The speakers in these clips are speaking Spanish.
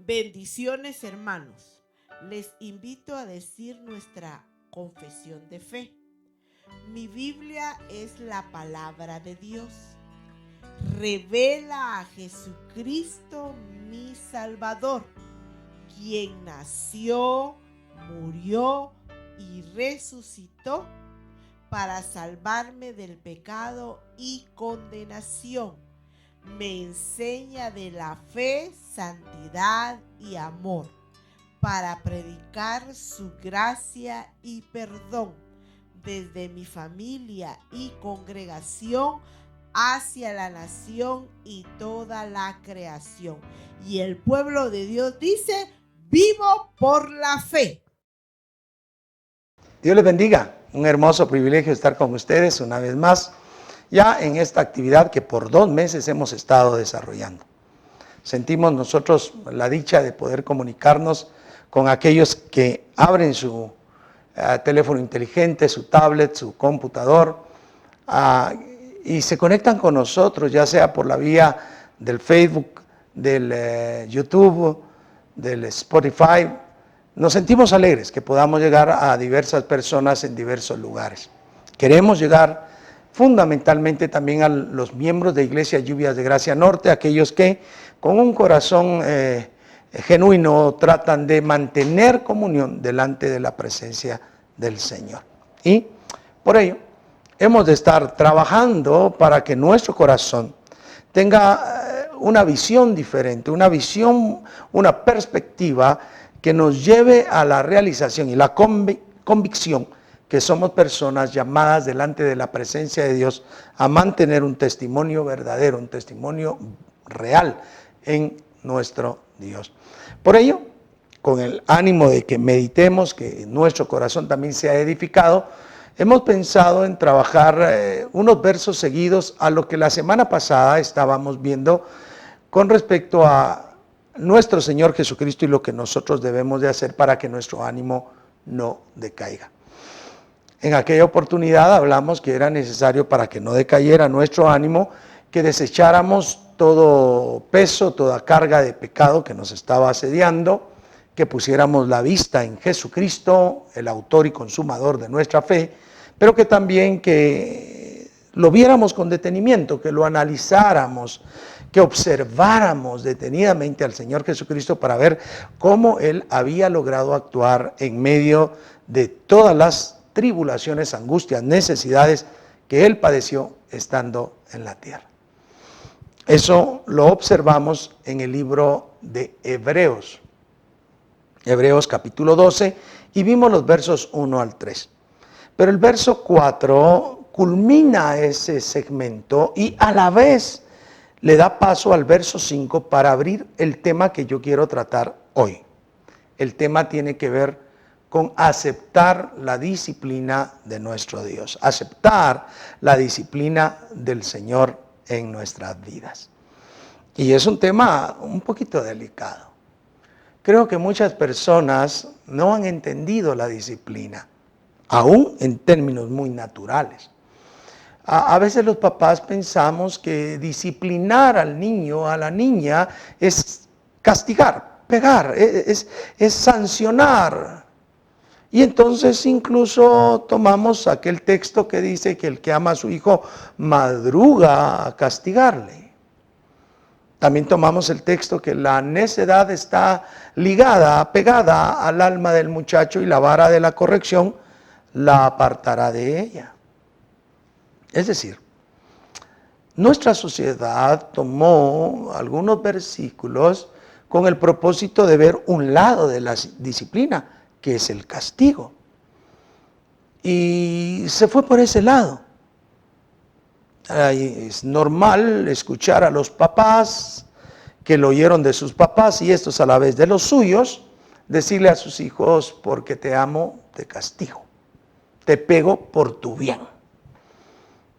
Bendiciones, hermanos. Les invito a decir nuestra confesión de fe. Mi Biblia es la palabra de Dios. Revela a Jesucristo, mi Salvador, quien nació, murió y resucitó para salvarme del pecado y condenación. Me enseña de la fe, santidad y amor, para predicar su gracia y perdón desde mi familia y congregación hacia la nación y toda la creación. Y el pueblo de Dios dice: vivo por la fe. Dios les bendiga. Un hermoso privilegio estar con ustedes una vez más, ya en esta actividad que por 2 meses hemos estado desarrollando. Sentimos nosotros la dicha de poder comunicarnos con aquellos que abren su teléfono inteligente, su tablet, su computador, y se conectan con nosotros, ya sea por la vía del Facebook, del YouTube, del Spotify. Nos sentimos alegres que podamos llegar a diversas personas en diversos lugares. Queremos llegar fundamentalmente también a los miembros de Iglesia Lluvias de Gracia Norte, aquellos que con un corazón genuino tratan de mantener comunión delante de la presencia del Señor. Y por ello hemos de estar trabajando para que nuestro corazón tenga una visión diferente, una visión, una perspectiva que nos lleve a la realización y la convicción que somos personas llamadas delante de la presencia de Dios a mantener un testimonio verdadero, un testimonio real en nuestro Dios. Por ello, con el ánimo de que meditemos, que nuestro corazón también sea edificado, hemos pensado en trabajar unos versos seguidos a lo que la semana pasada estábamos viendo con respecto a nuestro Señor Jesucristo y lo que nosotros debemos de hacer para que nuestro ánimo no decaiga. En aquella oportunidad hablamos que era necesario, para que no decayera nuestro ánimo, que desecháramos todo peso, toda carga de pecado que nos estaba asediando, que pusiéramos la vista en Jesucristo, el autor y consumador de nuestra fe, pero que también que lo viéramos con detenimiento, que lo analizáramos, que observáramos detenidamente al Señor Jesucristo para ver cómo Él había logrado actuar en medio de todas las tribulaciones, angustias, necesidades que Él padeció estando en la tierra. Eso lo observamos en el libro de Hebreos, Hebreos capítulo 12, y vimos los versos 1 al 3. Pero el verso 4 culmina ese segmento y a la vez le da paso al verso 5 para abrir el tema que yo quiero tratar hoy. El tema tiene que ver con aceptar la disciplina de nuestro Dios, aceptar la disciplina del Señor en nuestras vidas. Y es un tema un poquito delicado. Creo que muchas personas no han entendido la disciplina, aún en términos muy naturales. A veces los papás pensamos que disciplinar al niño, a la niña, es castigar, pegar, es sancionar. Y entonces incluso tomamos aquel texto que dice que el que ama a su hijo madruga a castigarle. También tomamos el texto que la necedad está ligada, pegada al alma del muchacho y la vara de la corrección la apartará de ella. Es decir, nuestra sociedad tomó algunos versículos con el propósito de ver un lado de la disciplina, que es el castigo. Y se fue por ese lado. Es normal escuchar a los papás que lo oyeron de sus papás y estos a la vez de los suyos, decirle a sus hijos: porque te amo, te castigo, te pego por tu bien.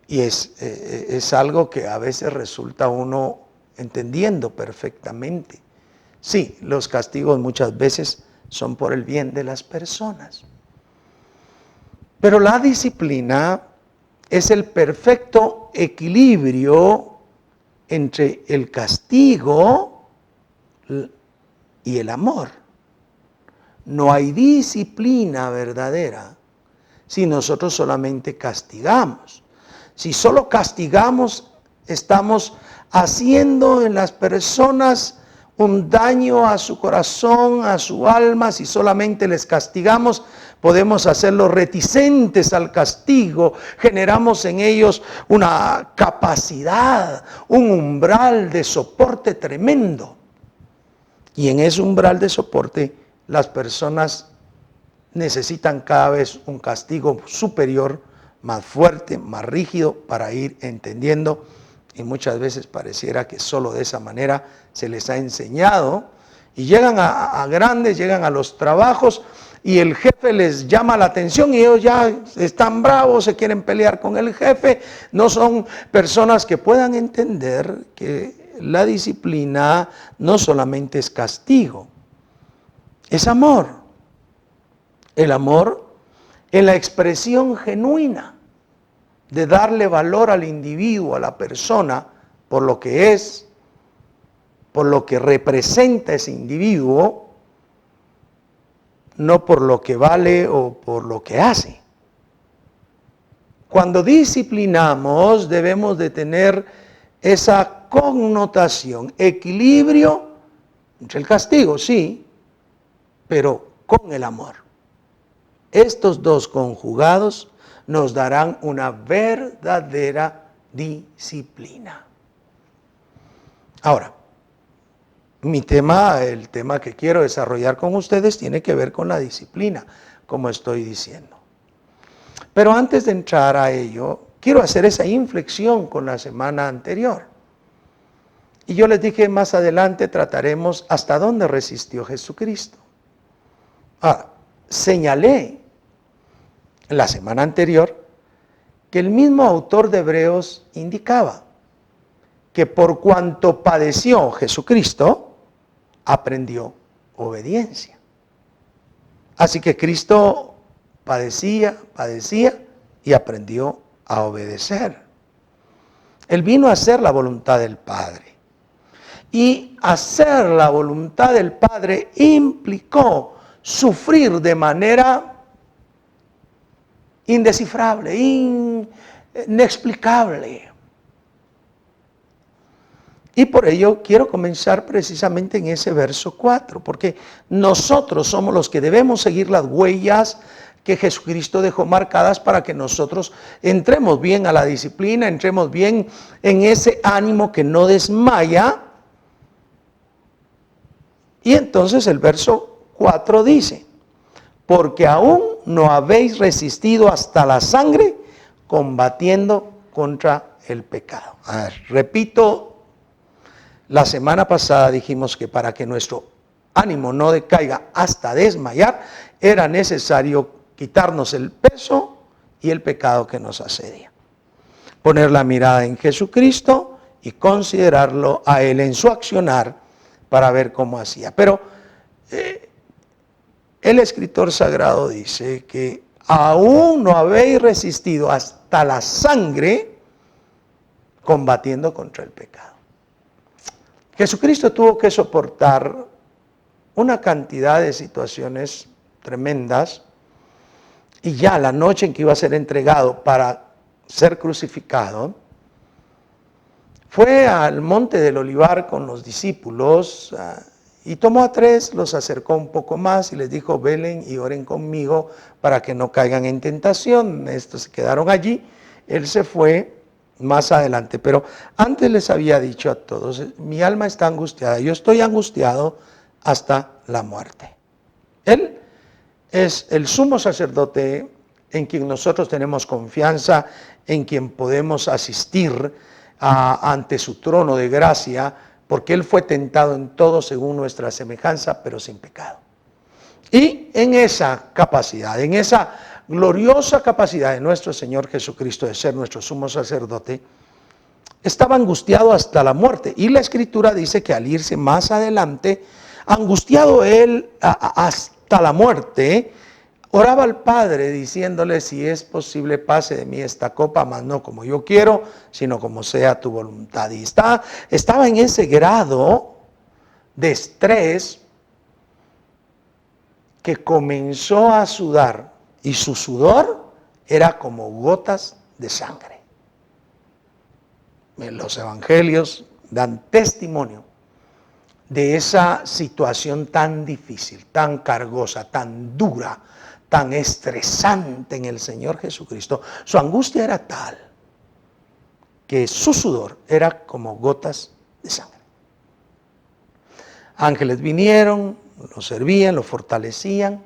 Y es algo que a veces resulta uno entendiendo perfectamente. Sí, los castigos muchas veces son por el bien de las personas. Pero la disciplina es el perfecto equilibrio entre el castigo y el amor. No hay disciplina verdadera si nosotros solamente castigamos. Si solo castigamos, estamos haciendo en las personas un daño a su corazón, a su alma. Si solamente les castigamos, podemos hacerlos reticentes al castigo. Generamos en ellos una capacidad, un umbral de soporte tremendo. Y en ese umbral de soporte, las personas necesitan cada vez un castigo superior, más fuerte, más rígido, para ir entendiendo. Y muchas veces pareciera que solo de esa manera se les ha enseñado. Y llegan a grandes, llegan a los trabajos y el jefe les llama la atención y ellos ya están bravos, se quieren pelear con el jefe. No son personas que puedan entender que la disciplina no solamente es castigo, es amor. El amor en la expresión genuina de darle valor al individuo, a la persona, por lo que es, por lo que representa ese individuo, no por lo que vale o por lo que hace. Cuando disciplinamos debemos de tener esa connotación, equilibrio entre el castigo, sí, pero con el amor. Estos dos conjugados nos darán una verdadera disciplina. Ahora, el tema que quiero desarrollar con ustedes tiene que ver con la disciplina, como estoy diciendo. Pero antes de entrar a ello, quiero hacer esa inflexión con la semana anterior. Y yo les dije, más adelante trataremos hasta dónde resistió Jesucristo. Señalé en la semana anterior que el mismo autor de Hebreos indicaba que por cuanto padeció Jesucristo, aprendió obediencia. Así que Cristo padecía y aprendió a obedecer. Él vino a hacer la voluntad del Padre. Y hacer la voluntad del Padre implicó sufrir de manera indescifrable, inexplicable. Y por ello quiero comenzar precisamente en ese verso 4, porque nosotros somos los que debemos seguir las huellas que Jesucristo dejó marcadas para que nosotros entremos bien a la disciplina, entremos bien en ese ánimo que no desmaya. Y entonces el verso 4 dice, porque aún no habéis resistido hasta la sangre combatiendo contra el pecado. A ver, repito. La semana pasada dijimos que para que nuestro ánimo no decaiga hasta desmayar, era necesario quitarnos el peso y el pecado que nos asedia. Poner la mirada en Jesucristo y considerarlo a Él en su accionar para ver cómo hacía. Pero el escritor sagrado dice que aún no habéis resistido hasta la sangre combatiendo contra el pecado. Jesucristo tuvo que soportar una cantidad de situaciones tremendas y ya la noche en que iba a ser entregado para ser crucificado, fue al monte del Olivar con los discípulos y tomó a 3, los acercó un poco más y les dijo, velen y oren conmigo para que no caigan en tentación. Estos se quedaron allí, él se fue más adelante, pero antes les había dicho a todos, mi alma está angustiada, yo estoy angustiado hasta la muerte. Él es el sumo sacerdote en quien nosotros tenemos confianza, en quien podemos asistir ante su trono de gracia, porque Él fue tentado en todo según nuestra semejanza, pero sin pecado. Y en esa capacidad, en esa gloriosa capacidad de nuestro Señor Jesucristo de ser nuestro sumo sacerdote, estaba angustiado hasta la muerte. Y la Escritura dice que al irse más adelante, angustiado Él hasta la muerte, oraba al Padre diciéndole, si es posible pase de mí esta copa, mas no como yo quiero, sino como sea tu voluntad. Y estaba en ese grado de estrés que comenzó a sudar y su sudor era como gotas de sangre. Los evangelios dan testimonio de esa situación tan difícil, tan cargosa, tan dura, tan estresante en el Señor Jesucristo. Su angustia era tal que su sudor era como gotas de sangre. Ángeles vinieron, lo servían, lo fortalecían,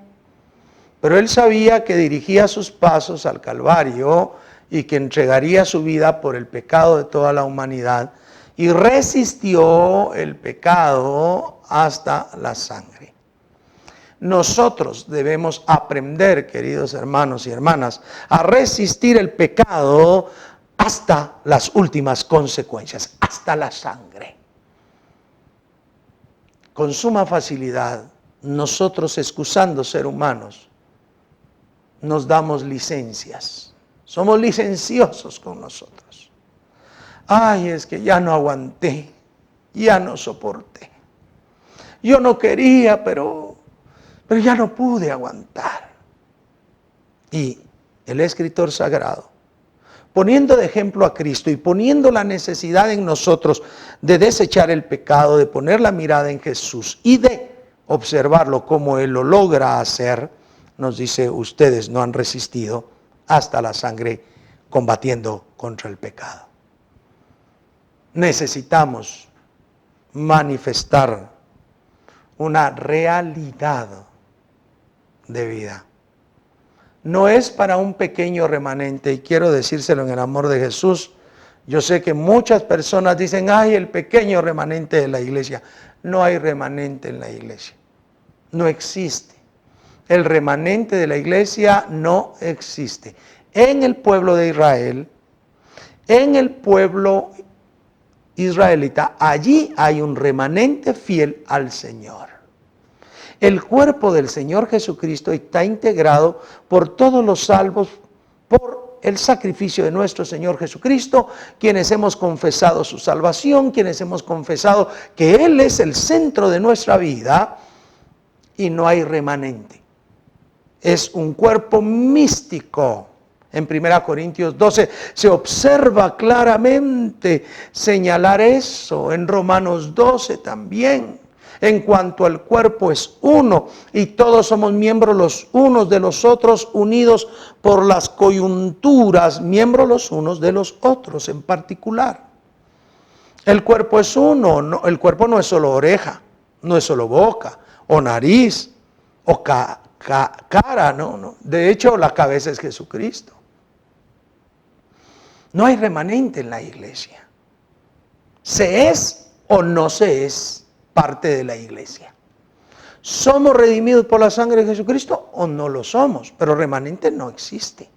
pero él sabía que dirigía sus pasos al Calvario y que entregaría su vida por el pecado de toda la humanidad, y resistió el pecado hasta la sangre. Nosotros debemos aprender, queridos hermanos y hermanas, a resistir el pecado hasta las últimas consecuencias, hasta la sangre. Con suma facilidad, nosotros, excusando ser humanos, nos damos licencias. Somos licenciosos con nosotros. Ay, es que ya no aguanté, ya no soporté. Yo no quería, pero ya no pude aguantar. Y el escritor sagrado, poniendo de ejemplo a Cristo y poniendo la necesidad en nosotros de desechar el pecado, de poner la mirada en Jesús y de observarlo como Él lo logra hacer, nos dice: ustedes no han resistido hasta la sangre combatiendo contra el pecado. Necesitamos manifestar una realidad de vida. No es para un pequeño remanente, y quiero decírselo en el amor de Jesús. Yo sé que muchas personas dicen: ay, el pequeño remanente de la iglesia. No hay remanente en la iglesia. No existe. El remanente de la iglesia no existe. En el pueblo de Israel, en el pueblo israelita, allí hay un remanente fiel al Señor. El cuerpo del Señor Jesucristo está integrado por todos los salvos por el sacrificio de nuestro Señor Jesucristo, quienes hemos confesado su salvación, quienes hemos confesado que Él es el centro de nuestra vida, y no hay remanente. Es un cuerpo místico. En 1 Corintios 12 se observa claramente señalar eso. En Romanos 12 también. En cuanto al cuerpo es uno y todos somos miembros los unos de los otros, unidos por las coyunturas, miembros los unos de los otros en particular. El cuerpo es uno, el cuerpo no es solo oreja, no es solo boca o nariz o cara, no. De hecho, la cabeza es Jesucristo. No hay remanente en la iglesia. ¿Se es o no se es parte de la iglesia? ¿Somos redimidos por la sangre de Jesucristo o no lo somos? Pero remanente no existe.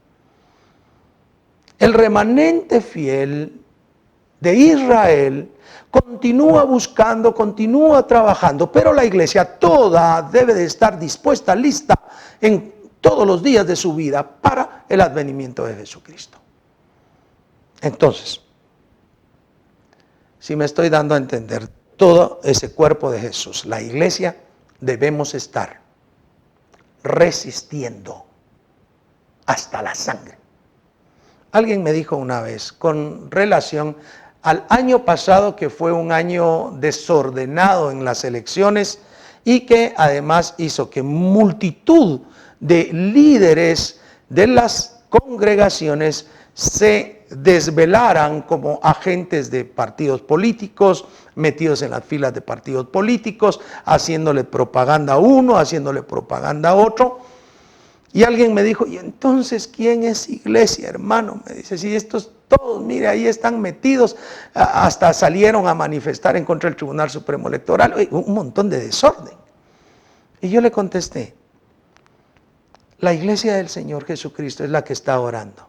El remanente fiel de Israel continúa buscando, continúa trabajando, pero la iglesia toda debe de estar dispuesta, lista en todos los días de su vida para el advenimiento de Jesucristo. Entonces, si me estoy dando a entender, todo ese cuerpo de Jesús, la iglesia, debemos estar resistiendo hasta la sangre. Alguien me dijo una vez, con relación al año pasado, que fue un año desordenado en las elecciones y que además hizo que multitud de líderes de las congregaciones se desvelaran como agentes de partidos políticos, metidos en las filas de partidos políticos, haciéndole propaganda a uno, haciéndole propaganda a otro. Y alguien me dijo: ¿y entonces quién es iglesia, hermano? Me dice: si estos todos, mire, ahí están metidos, hasta salieron a manifestar en contra del Tribunal Supremo Electoral, un montón de desorden. Y yo le contesté: la iglesia del Señor Jesucristo es la que está orando,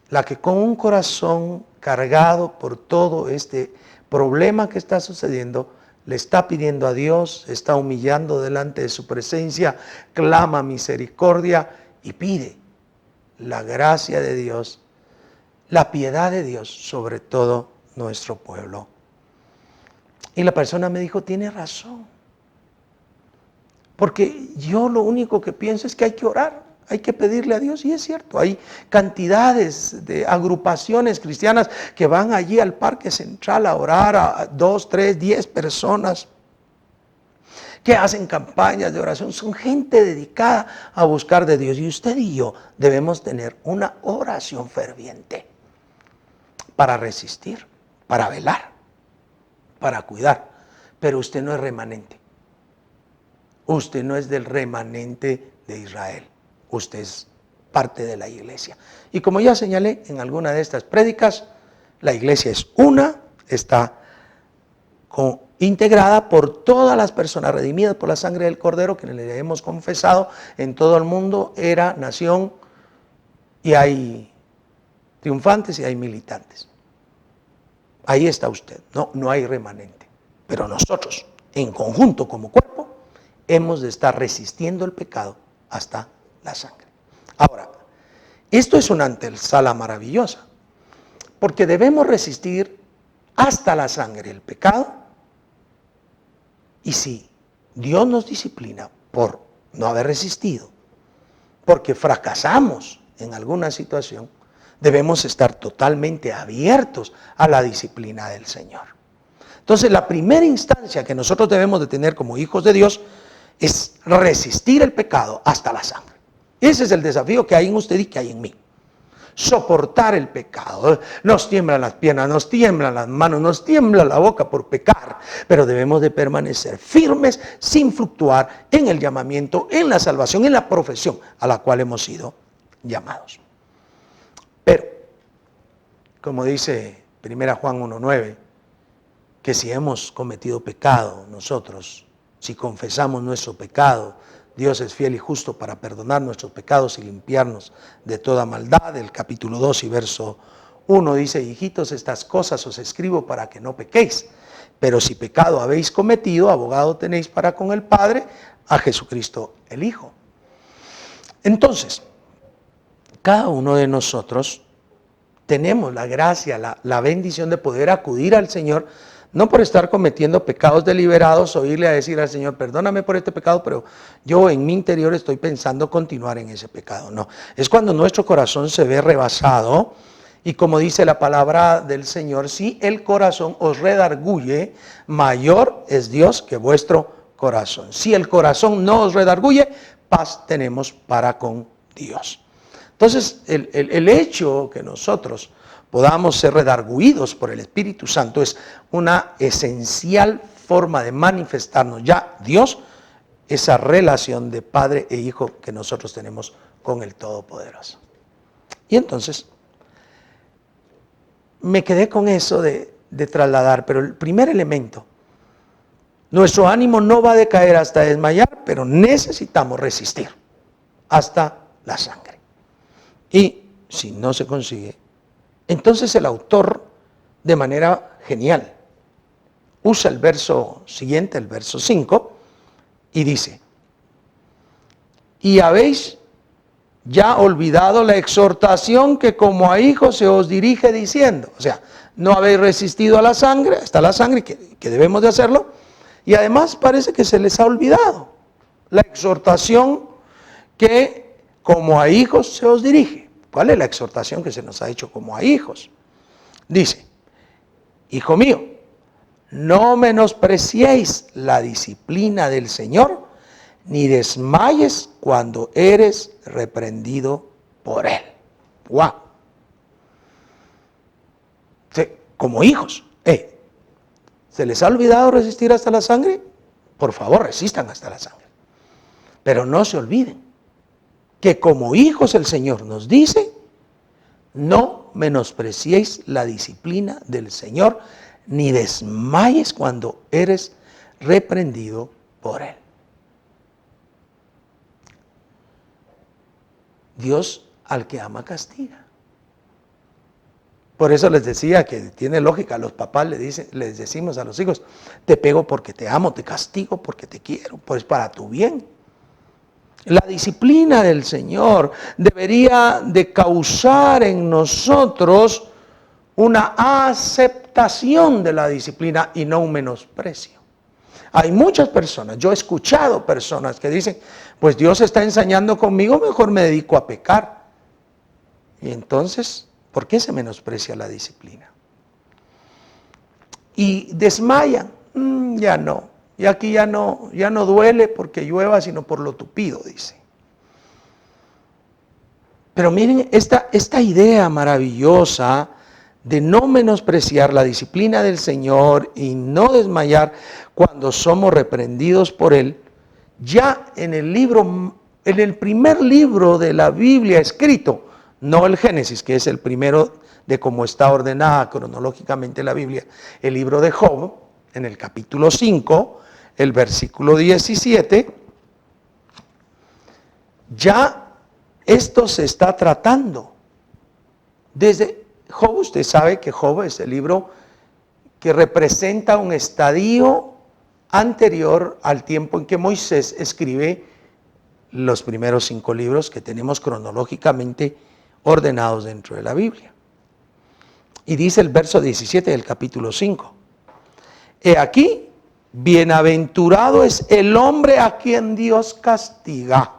la que con un corazón cargado por todo este problema que está sucediendo, le está pidiendo a Dios, está humillando delante de su presencia, clama misericordia y pide la gracia de Dios, la piedad de Dios sobre todo nuestro pueblo. Y la persona me dijo: tiene razón. Porque yo lo único que pienso es que hay que orar, hay que pedirle a Dios, y es cierto, hay cantidades de agrupaciones cristianas que van allí al Parque Central a orar a 2, 3, 10 personas, que hacen campañas de oración, son gente dedicada a buscar de Dios. Y usted y yo debemos tener una oración ferviente para resistir, para velar, para cuidar. Pero usted no es remanente. Usted no es del remanente de Israel. Usted es parte de la iglesia. Y como ya señalé en alguna de estas prédicas, la iglesia es una, está integrada por todas las personas redimidas por la sangre del Cordero, que le hemos confesado en todo el mundo, era, nación, y hay triunfantes y hay militantes. Ahí está usted, no hay remanente. Pero nosotros, en conjunto como cuerpo, hemos de estar resistiendo el pecado hasta la sangre. Ahora, esto es una antesala maravillosa, porque debemos resistir hasta la sangre el pecado. Y si Dios nos disciplina por no haber resistido, porque fracasamos en alguna situación, debemos estar totalmente abiertos a la disciplina del Señor. Entonces, la primera instancia que nosotros debemos de tener como hijos de Dios es resistir el pecado hasta la sangre. Ese es el desafío que hay en usted y que hay en mí. Soportar el pecado. Nos tiemblan las piernas, nos tiemblan las manos, nos tiembla la boca por pecar, pero debemos de permanecer firmes sin fluctuar en el llamamiento, en la salvación, en la profesión a la cual hemos sido llamados. Pero, como dice 1 Juan 1:9, que si hemos cometido pecado nosotros, si confesamos nuestro pecado, Dios es fiel y justo para perdonar nuestros pecados y limpiarnos de toda maldad. El capítulo 2 y verso 1 dice: hijitos, estas cosas os escribo para que no pequéis. Pero si pecado habéis cometido, abogado tenéis para con el Padre, a Jesucristo el Hijo. Entonces, cada uno de nosotros tenemos la gracia, la bendición de poder acudir al Señor, no por estar cometiendo pecados deliberados o irle a decir al Señor: perdóname por este pecado, pero yo en mi interior estoy pensando continuar en ese pecado. No, es cuando nuestro corazón se ve rebasado, y como dice la palabra del Señor: si el corazón os redarguye, mayor es Dios que vuestro corazón. Si el corazón no os redarguye, paz tenemos para con Dios. Entonces, el hecho que nosotros podamos ser redarguidos por el Espíritu Santo es una esencial forma de manifestarnos ya Dios, esa relación de padre e hijo que nosotros tenemos con el Todopoderoso. Y entonces, me quedé con eso de trasladar, pero el primer elemento, nuestro ánimo no va a decaer hasta desmayar, pero necesitamos resistir hasta la sangre. Y si no se consigue, entonces el autor, de manera genial, usa el verso siguiente, el verso 5, y dice: y habéis ya olvidado la exhortación que como a hijos se os dirige diciendo. O sea, no habéis resistido a la sangre, hasta la sangre, que debemos de hacerlo, y además parece que se les ha olvidado la exhortación que como a hijos se os dirige. ¿Cuál es la exhortación que se nos ha hecho como a hijos? Dice: hijo mío, no menospreciéis la disciplina del Señor, ni desmayes cuando eres reprendido por Él. ¡Wow! Como hijos, ¿se les ha olvidado resistir hasta la sangre? Por favor, resistan hasta la sangre. Pero no se olviden que como hijos el Señor nos dice: no menospreciéis la disciplina del Señor, ni desmayes cuando eres reprendido por Él. Dios al que ama castiga. Por eso les decía que tiene lógica, los papás les decimos a los hijos: te pego porque te amo, te castigo porque te quiero, pues para tu bien. La disciplina del Señor debería de causar en nosotros una aceptación de la disciplina y no un menosprecio. Hay muchas personas, yo he escuchado personas que dicen, pues Dios está ensañando conmigo, mejor me dedico a pecar. Y entonces, ¿por qué se menosprecia la disciplina? Y desmayan, ya no, y aquí ya no duele porque llueva, sino por lo tupido, dice. Pero miren esta idea maravillosa de no menospreciar la disciplina del Señor y no desmayar cuando somos reprendidos por Él, ya en el primer libro de la Biblia escrito, no el Génesis, que es el primero de cómo está ordenada cronológicamente la Biblia, el libro de Job, en el capítulo 5, el versículo 17, ya esto se está tratando. Desde Job, usted sabe que Job es el libro que representa un estadio anterior al tiempo en que Moisés escribe los primeros 5 libros que tenemos cronológicamente ordenados dentro de la Biblia. Y dice el verso 17 del capítulo 5. He aquí, bienaventurado es el hombre a quien Dios castiga.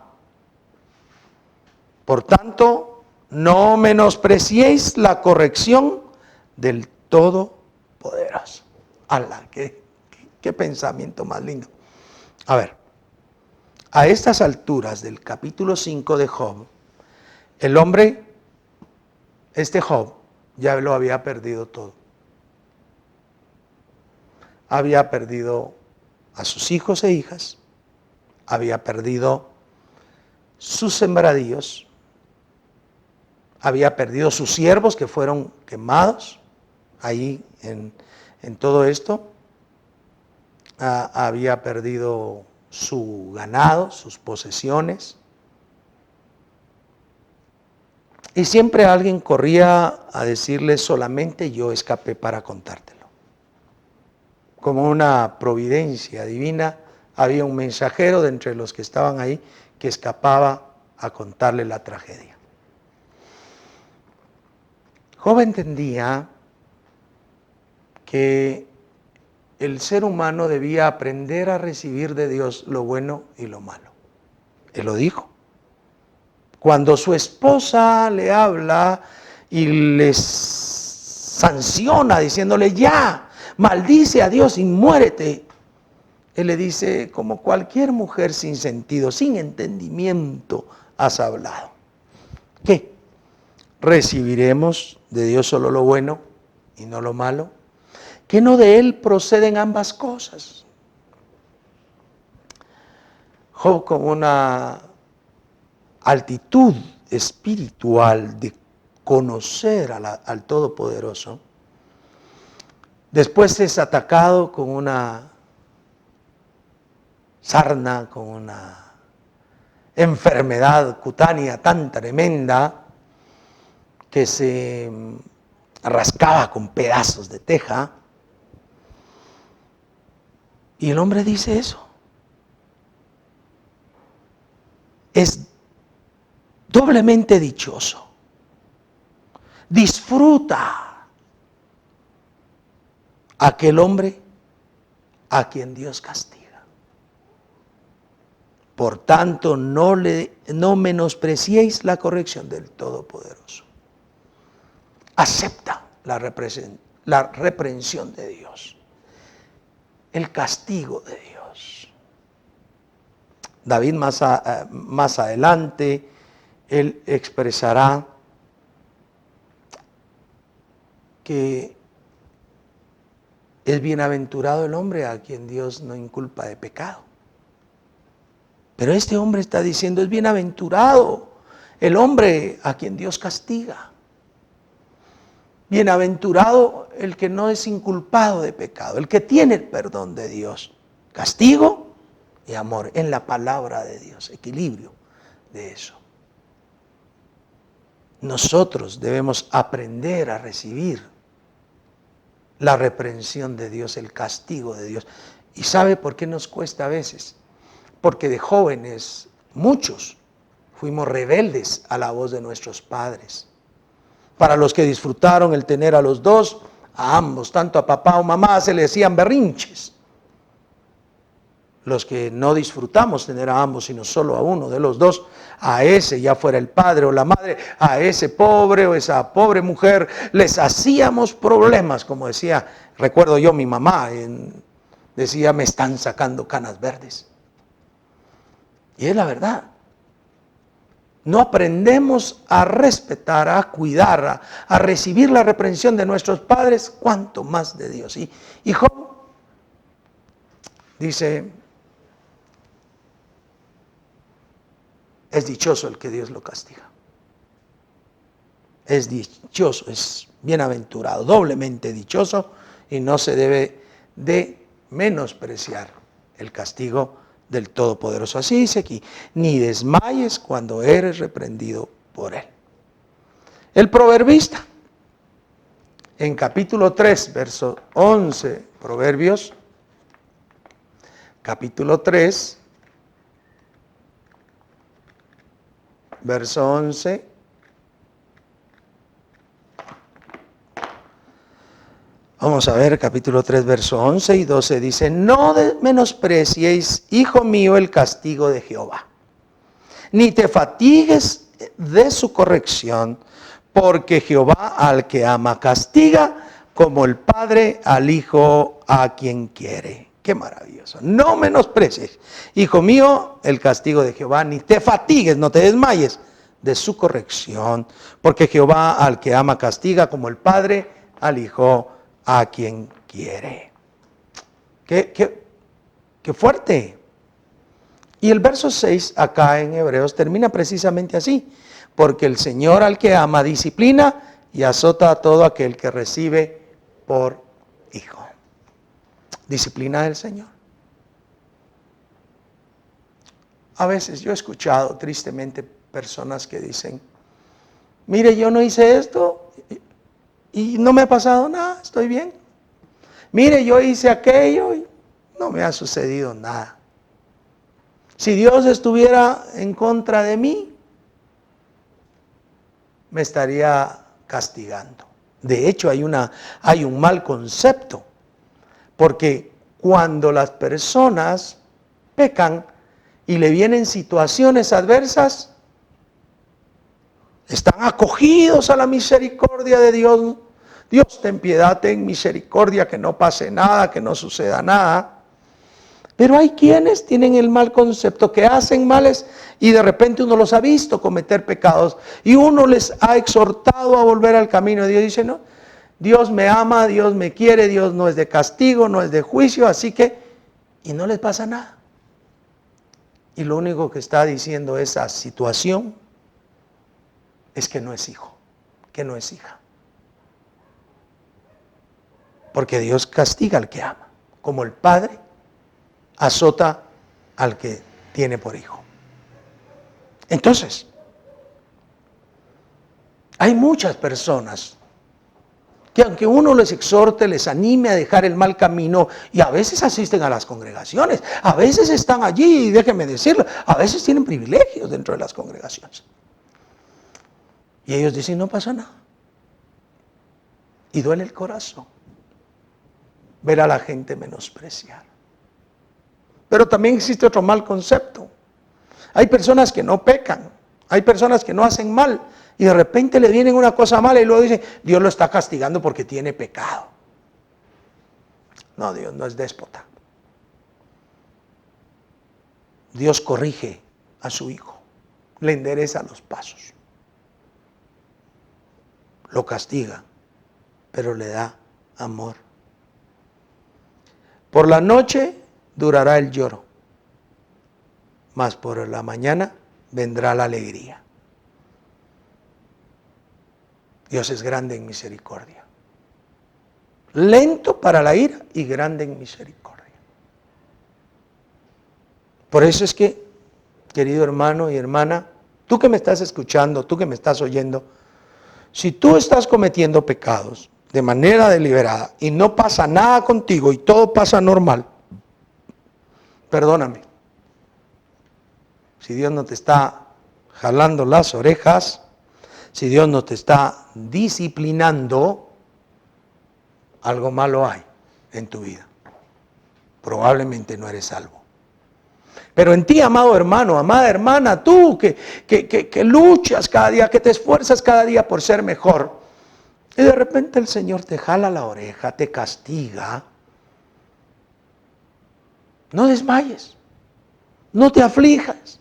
Por tanto, no menospreciéis la corrección del Todopoderoso. ¡Hala! Qué pensamiento más lindo. A ver, a estas alturas del capítulo 5 de Job, el hombre, Job, ya lo había perdido todo. Había perdido a sus hijos e hijas, había perdido sus sembradíos, había perdido sus siervos que fueron quemados ahí en todo esto, había perdido su ganado, sus posesiones, y siempre alguien corría a decirle: solamente yo escapé para contártelo. Como una providencia divina, había un mensajero de entre los que estaban ahí que escapaba a contarle la tragedia. Job entendía que el ser humano debía aprender a recibir de Dios lo bueno y lo malo. Él lo dijo. Cuando su esposa le habla y les sanciona diciéndole: ya, maldice a Dios y muérete, él le dice: como cualquier mujer sin sentido, sin entendimiento, has hablado. ¿Qué? ¿Recibiremos de Dios solo lo bueno y no lo malo? ¿Que no de Él proceden ambas cosas? Job, con una altitud espiritual de conocer al Todopoderoso, después es atacado con una sarna, con una enfermedad cutánea tan tremenda que se rascaba con pedazos de teja. Y el hombre dice eso. Es doblemente dichoso. Disfruta aquel hombre a quien Dios castiga. Por tanto, no menospreciéis la corrección del Todopoderoso. Acepta la reprensión de Dios, el castigo de Dios. David más adelante, él expresará que es bienaventurado el hombre a quien Dios no inculpa de pecado. Pero este hombre está diciendo: es bienaventurado el hombre a quien Dios castiga. Bienaventurado el que no es inculpado de pecado, el que tiene el perdón de Dios. Castigo y amor en la palabra de Dios, equilibrio de eso. Nosotros debemos aprender a recibir la reprensión de Dios, el castigo de Dios. ¿Y sabe por qué nos cuesta a veces? Porque de jóvenes, muchos, fuimos rebeldes a la voz de nuestros padres. Para los que disfrutaron el tener a los dos, a ambos, tanto a papá o mamá, se le decían berrinches. los que no disfrutamos tener a ambos, sino solo a uno de los dos, a ese, ya fuera el padre o la madre, a ese pobre o esa pobre mujer, les hacíamos problemas, como decía, recuerdo yo mi mamá, decía, me están sacando canas verdes. Y es la verdad. No aprendemos a respetar, a cuidar, a recibir la reprensión de nuestros padres, cuanto más de Dios. Y Job dice, es dichoso el que Dios lo castiga. Es dichoso, es bienaventurado, doblemente dichoso, y no se debe de menospreciar el castigo del Todopoderoso. Así dice aquí, ni desmayes cuando eres reprendido por Él. El proverbista, en capítulo 3, verso 11, Proverbios, capítulo 3, verso 11, vamos a ver, capítulo 3, verso 11 y 12, dice, no menospreciéis, hijo mío, el castigo de Jehová, ni te fatigues de su corrección, porque Jehová al que ama castiga, como el padre al hijo a quien quiere. Qué maravilloso. No menosprecies, hijo mío, el castigo de Jehová, ni te fatigues, no te desmayes de su corrección, porque Jehová al que ama castiga, como el padre al hijo a quien quiere. Qué fuerte. Y el verso 6 acá en Hebreos termina precisamente así, porque el Señor al que ama disciplina y azota a todo aquel que recibe por hijo. Disciplina del Señor. A veces yo he escuchado tristemente personas que dicen, mire, yo no hice esto y no me ha pasado nada, estoy bien. Mire, yo hice aquello y no me ha sucedido nada. Si Dios estuviera en contra de mí, me estaría castigando. De hecho, hay un mal concepto, porque cuando las personas pecan y le vienen situaciones adversas, están acogidos a la misericordia de Dios. Dios, ten piedad, ten misericordia, que no pase nada, que no suceda nada. Pero hay quienes tienen el mal concepto, que hacen males y de repente uno los ha visto cometer pecados y uno les ha exhortado a volver al camino de Dios. Dice, no, Dios me ama, Dios me quiere, Dios no es de castigo, no es de juicio, así que, y no les pasa nada. Y lo único que está diciendo esa situación es que no es hijo, que no es hija. Porque Dios castiga al que ama, como el Padre azota al que tiene por hijo. Entonces, hay muchas personas que aunque uno les exhorte, les anime a dejar el mal camino, y a veces asisten a las congregaciones, a veces están allí, y déjenme decirlo, a veces tienen privilegios dentro de las congregaciones. Y ellos dicen, no pasa nada. Y duele el corazón ver a la gente menospreciar. Pero también existe otro mal concepto. Hay personas que no pecan, hay personas que no hacen mal, y de repente le vienen una cosa mala y luego dicen, Dios lo está castigando porque tiene pecado. No, Dios no es déspota. Dios corrige a su hijo, le endereza los pasos. Lo castiga, pero le da amor. Por la noche durará el lloro, mas por la mañana vendrá la alegría. Dios es grande en misericordia, lento para la ira y grande en misericordia. Por eso es que, querido hermano y hermana, tú que me estás escuchando, tú que me estás oyendo, si tú estás cometiendo pecados de manera deliberada y no pasa nada contigo y todo pasa normal, perdóname. Si Dios no te está jalando las orejas, si Dios no te está disciplinando, algo malo hay en tu vida. Probablemente no eres salvo. Pero en ti, amado hermano, amada hermana, tú que luchas cada día, que te esfuerzas cada día por ser mejor, y de repente el Señor te jala la oreja, te castiga, no desmayes, no te aflijas,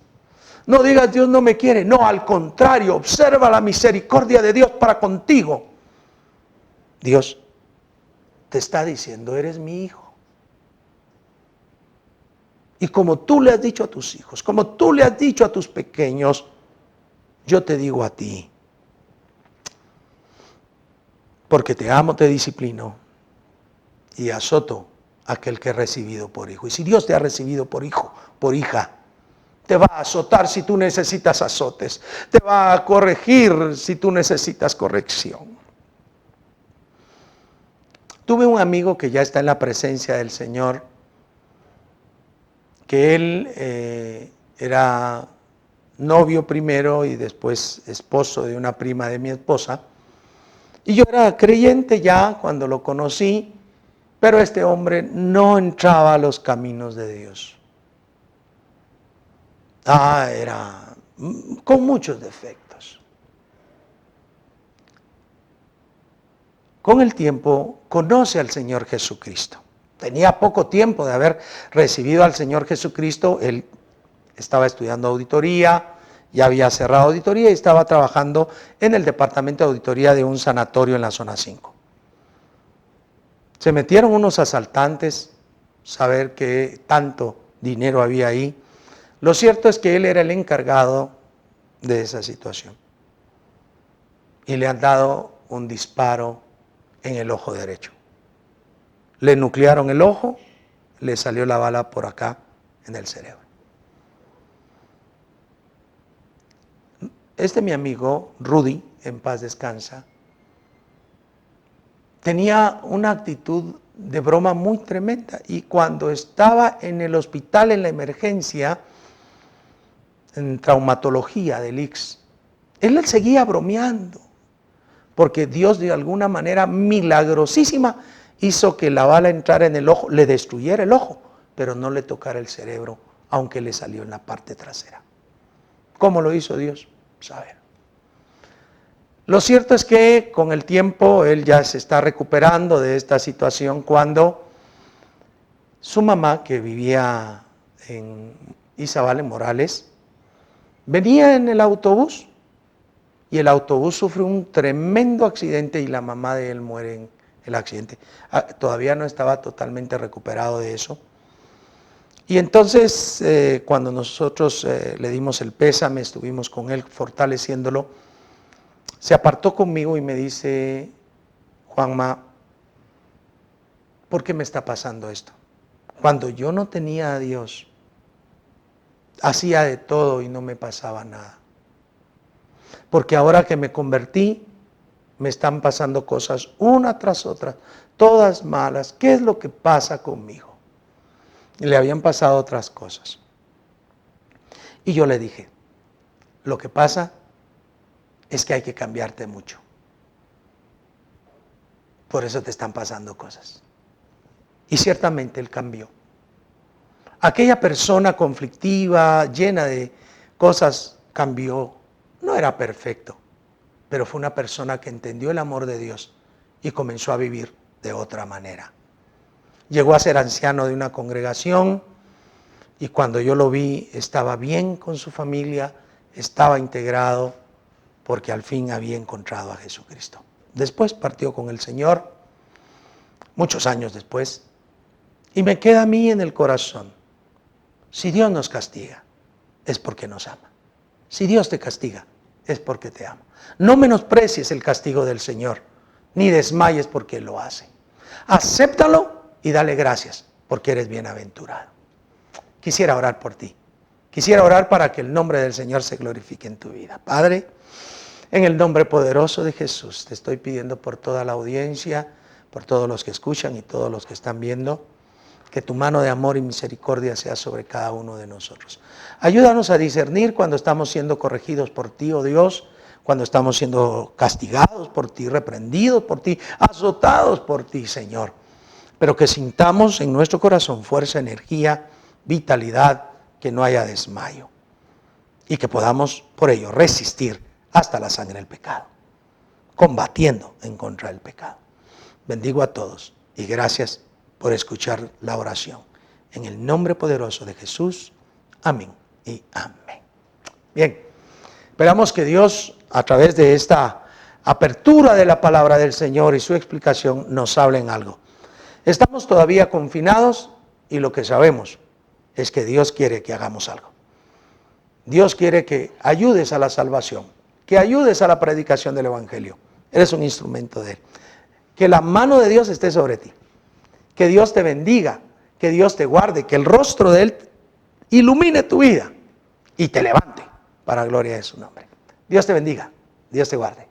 no digas Dios no me quiere. No, al contrario, observa la misericordia de Dios para contigo. Dios te está diciendo, eres mi hijo. Y como tú le has dicho a tus hijos, como tú le has dicho a tus pequeños, yo te digo a ti, porque te amo, te disciplino y azoto a aquel que he recibido por hijo. Y si Dios te ha recibido por hijo, por hija, te va a azotar si tú necesitas azotes, te va a corregir si tú necesitas corrección. Tuve un amigo que ya está en la presencia del Señor, que él era novio primero y después esposo de una prima de mi esposa. Y yo era creyente ya cuando lo conocí, pero este hombre no entraba a los caminos de Dios. Era con muchos defectos. Con el tiempo conoce al Señor Jesucristo. Tenía poco tiempo de haber recibido al Señor Jesucristo. Él estaba estudiando auditoría, ya había cerrado auditoría y estaba trabajando en el departamento de auditoría de un sanatorio en la zona 5. Se metieron unos asaltantes, saber qué tanto dinero había ahí. Lo cierto es que él era el encargado de esa situación. Y le han dado un disparo en el ojo derecho. Le nuclearon el ojo, le salió la bala por acá en el cerebro. Mi amigo, Rudy, en paz descansa, tenía una actitud de broma muy tremenda. Y cuando estaba en el hospital, en la emergencia, en traumatología del ICS, él seguía bromeando, porque Dios de alguna manera milagrosísima hizo que la bala entrara en el ojo, le destruyera el ojo, pero no le tocara el cerebro, aunque le salió en la parte trasera. ¿Cómo lo hizo Dios? Saber. Lo cierto es que con el tiempo él ya se está recuperando de esta situación cuando su mamá, que vivía en Izabal, en Morales, venía en el autobús y el autobús sufre un tremendo accidente y la mamá de él muere en el accidente. Todavía no estaba totalmente recuperado de eso. Y entonces cuando nosotros le dimos el pésame, estuvimos con él fortaleciéndolo, se apartó conmigo y me dice, Juanma, ¿por qué me está pasando esto? Cuando yo no tenía a Dios, hacía de todo y no me pasaba nada. Porque ahora que me convertí, me están pasando cosas una tras otra, todas malas. ¿Qué es lo que pasa conmigo? Y le habían pasado otras cosas. Y yo le dije, lo que pasa es que hay que cambiarte mucho. Por eso te están pasando cosas. Y ciertamente él cambió. Aquella persona conflictiva, llena de cosas, cambió. No era perfecto, pero fue una persona que entendió el amor de Dios y comenzó a vivir de otra manera. Llegó a ser anciano de una congregación y cuando yo lo vi estaba bien con su familia, estaba integrado porque al fin había encontrado a Jesucristo. Después partió con el Señor, muchos años después, y me queda a mí en el corazón, si Dios nos castiga, es porque nos ama. Si Dios te castiga, es porque te ama. No menosprecies el castigo del Señor, ni desmayes porque Él lo hace. Acéptalo y dale gracias, porque eres bienaventurado. Quisiera orar por ti. Quisiera orar para que el nombre del Señor se glorifique en tu vida. Padre, en el nombre poderoso de Jesús, te estoy pidiendo por toda la audiencia, por todos los que escuchan y todos los que están viendo, que tu mano de amor y misericordia sea sobre cada uno de nosotros. Ayúdanos a discernir cuando estamos siendo corregidos por ti, oh Dios, cuando estamos siendo castigados por ti, reprendidos por ti, azotados por ti, Señor. Pero que sintamos en nuestro corazón fuerza, energía, vitalidad, que no haya desmayo y que podamos por ello resistir hasta la sangre del pecado, combatiendo en contra del pecado. Bendigo a todos y gracias por escuchar la oración. En el nombre poderoso de Jesús, amén y amén. Bien, esperamos que Dios, a través de esta apertura de la palabra del Señor y su explicación, nos hable en algo. Estamos todavía confinados y lo que sabemos es que Dios quiere que hagamos algo. Dios quiere que ayudes a la salvación, que ayudes a la predicación del Evangelio. Eres un instrumento de Él. Que la mano de Dios esté sobre ti. Que Dios te bendiga, que Dios te guarde, que el rostro de Él ilumine tu vida y te levante para gloria de su nombre. Dios te bendiga, Dios te guarde.